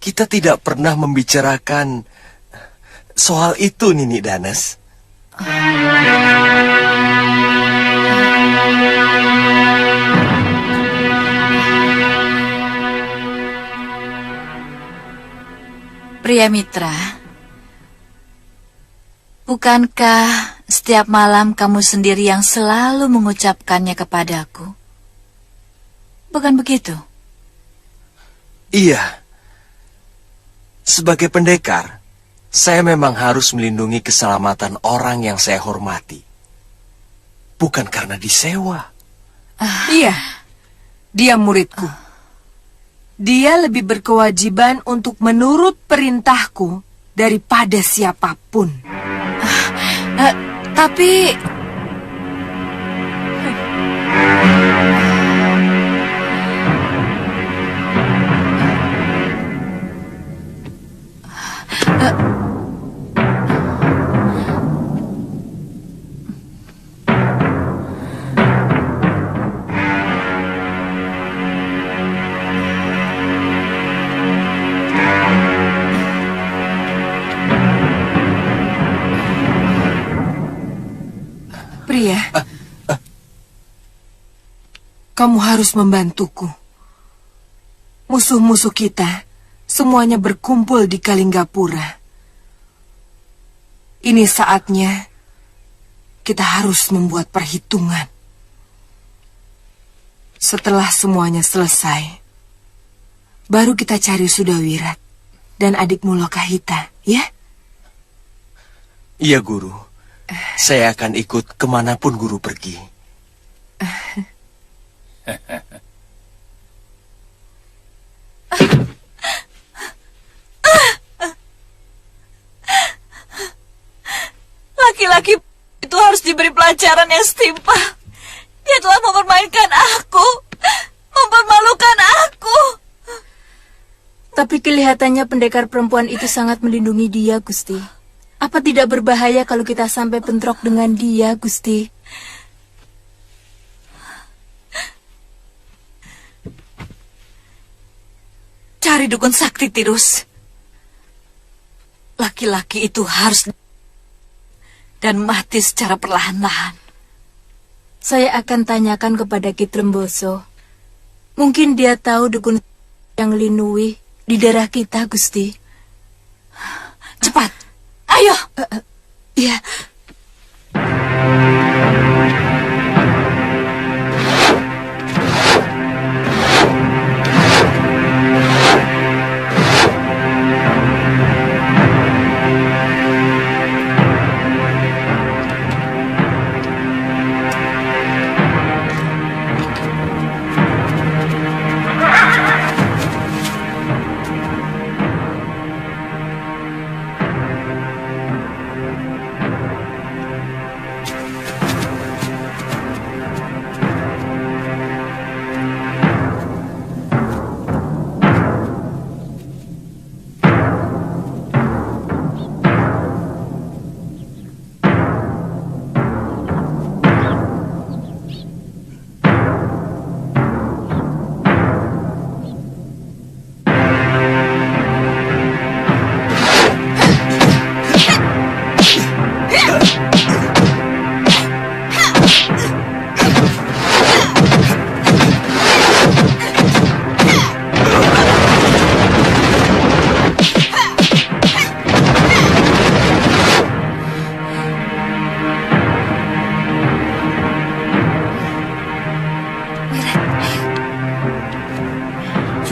Kita tidak pernah membicarakan soal itu, Nini Danes. Pria Mitra, bukankah setiap malam kamu sendiri yang selalu mengucapkannya kepadaku? Bukan begitu? Iya. Sebagai pendekar, saya memang harus melindungi keselamatan orang yang saya hormati. Bukan karena disewa. Iya, dia muridku. Dia lebih berkewajiban untuk menurut perintahku daripada siapapun. Tapi... Pria, kamu harus membantuku. Musuh-musuh kita semuanya berkumpul di Kalinggapura. Ini saatnya kita harus membuat perhitungan. Setelah semuanya selesai, baru kita cari Sudawirat dan adikmu Lokahita, ya? Iya, Guru. Saya akan ikut kemanapun Guru pergi. Laki-laki itu harus diberi pelajaran yang setimpal. Dia telah mempermainkan aku, mempermalukan aku. Tapi kelihatannya pendekar perempuan itu sangat melindungi dia, Gusti. Apa tidak berbahaya kalau kita sampai bentrok dengan dia, Gusti? Cari dukun sakti, Tirus. Laki-laki itu harus dan mati secara perlahan-lahan. Saya akan tanyakan kepada Ki Tremboso. Mungkin dia tahu dukun yang linui di daerah kita, Gusti. Cepat, ayo. Iya.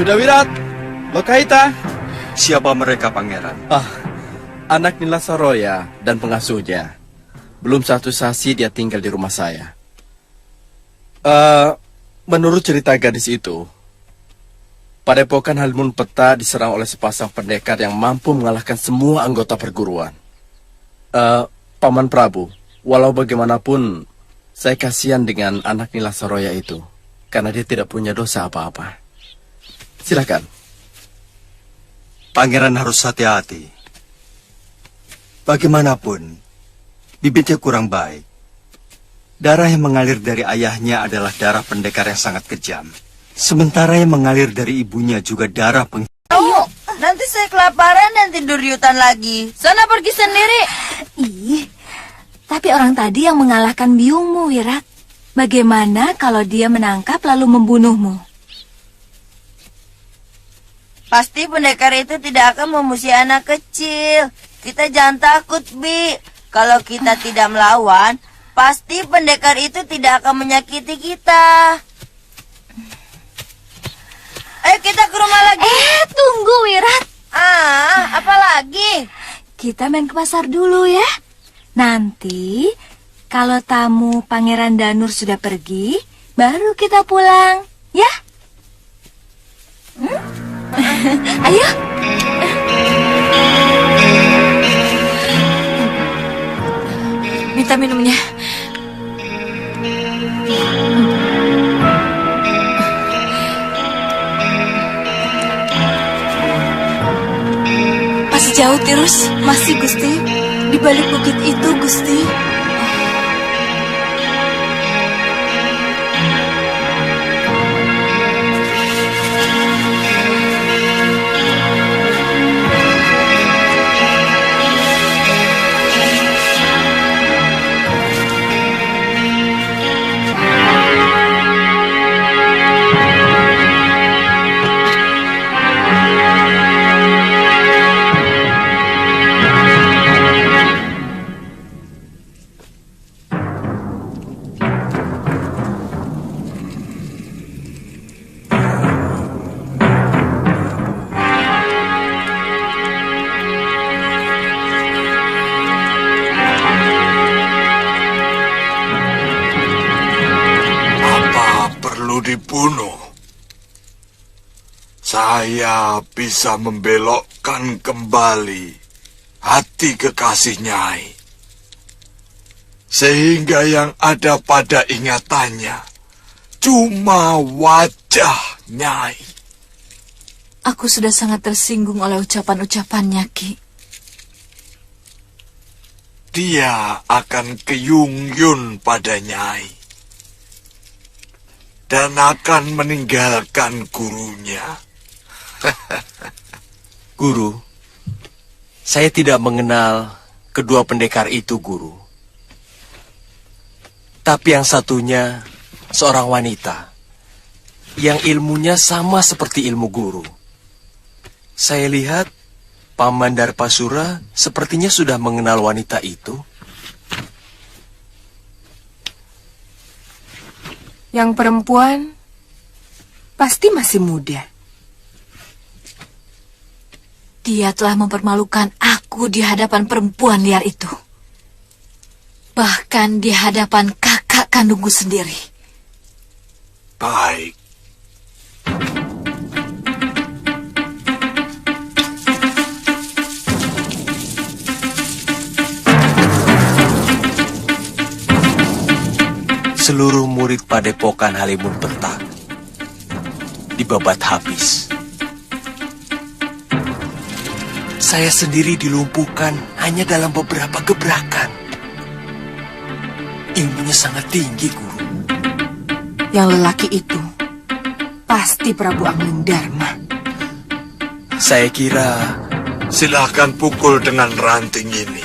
Sudah Wirat, Lokahita. Siapa mereka, Pangeran? Anak Nila Saroya dan pengasuhnya. Belum 1 sasi dia tinggal di rumah saya. Menurut cerita gadis itu, Padepokan Halimun Peta diserang oleh sepasang pendekar yang mampu mengalahkan semua anggota perguruan. Paman Prabu, walau bagaimanapun, saya kasihan dengan anak Nila Saroya itu, karena dia tidak punya dosa apa-apa. Silakan. Pangeran harus hati-hati. Bagaimanapun, bibitnya kurang baik. Darah yang mengalir dari ayahnya adalah darah pendekar yang sangat kejam. Sementara yang mengalir dari ibunya juga darah Oh, nanti saya kelaparan dan tidur di hutan lagi. Sana pergi sendiri. Ih, tapi orang tadi yang mengalahkan biungmu, Wirat. Bagaimana kalau dia menangkap lalu membunuhmu? Pasti pendekar itu tidak akan memusuhi anak kecil. Kita jangan takut, Bi. Kalau kita tidak melawan, pasti pendekar itu tidak akan menyakiti kita. Ayo kita ke rumah lagi. Tunggu, Wirat. Apa lagi? Kita main ke pasar dulu ya. Nanti, kalau tamu Pangeran Danur sudah pergi, baru kita pulang, ya? Ayo. Minta minumnya. Masih jauh terus? Masih, Gusti. Di balik bukit itu, Gusti. Dibunuh. Saya bisa membelokkan kembali hati kekasih Nyai. Sehingga yang ada pada ingatannya cuma wajah Nyai. Aku sudah sangat tersinggung oleh ucapan-ucapannya, Ki. Dia akan keyung-yun pada Nyai. Dan akan meninggalkan gurunya. Guru, saya tidak mengenal kedua pendekar itu, Guru. Tapi yang satunya seorang wanita yang ilmunya sama seperti ilmu Guru. Saya lihat Paman Darpasura sepertinya sudah mengenal wanita itu. Yang perempuan pasti masih muda. Dia telah mempermalukan aku di hadapan perempuan liar itu. Bahkan di hadapan kakak kandungku sendiri. Baik. Seluruh murid Padepokan Halimun Peta dibabat habis. Saya sendiri dilumpuhkan hanya dalam beberapa gebrakan. Ilmunya sangat tinggi, Guru. Yang lelaki itu pasti Prabu Anglingdarma. Saya kira... Silakan pukul dengan ranting ini.